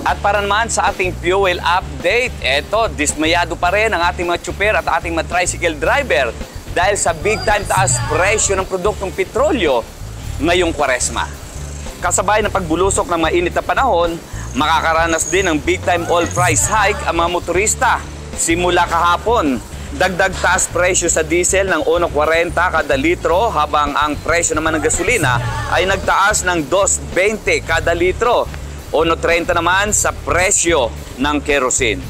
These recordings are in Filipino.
At para naman sa ating fuel update, eto, dismayado pa rin ang ating mga tsuper at ating mga tricycle driver dahil sa big time taas presyo ng produktong petrolyo ngayong Kwaresma. Kasabay ng pagbulusok ng mainit na panahon, makakaranas din ng big time oil price hike ang mga motorista. Simula kahapon, dagdag taas presyo sa diesel ng 1.40 kada litro habang ang presyo naman ng gasolina ay nagtaas ng 2.20 kada litro. 1.30 naman sa presyo ng kerosene.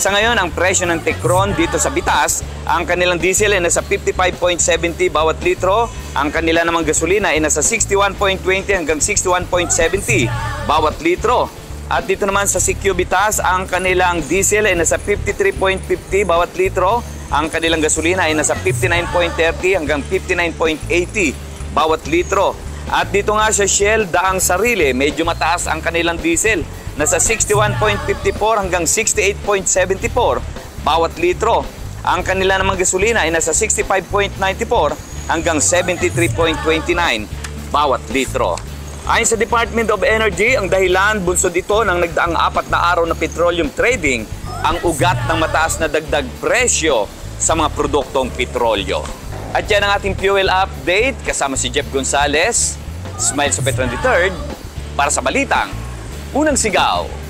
Sa ngayon, ang presyo ng Tecron dito sa Bitas, ang kanilang diesel ay nasa 55.70 bawat litro, ang kanila namang gasolina ay nasa 61.20 hanggang 61.70 bawat litro. At dito naman sa CQ Bitas, ang kanilang diesel ay nasa 53.50 bawat litro, ang kanilang gasolina ay nasa 59.30 hanggang 59.80 bawat litro. At dito nga sa Shell Daang Sarili, medyo mataas ang kanilang diesel. Nasa 61.54 hanggang 68.74 bawat litro. Ang kanila namang gasolina ay nasa 65.94 hanggang 73.29 bawat litro. Ayon sa Department of Energy, ang dahilan bunsod ito ng nagdaang 4 na araw na petroleum trading ang ugat ng mataas na dagdag presyo sa mga produktong petrolyo. At yan ang ating fuel update kasama si Jeff Gonzalez, Smile sa Petron III, para sa Balitang Unang Sigaw.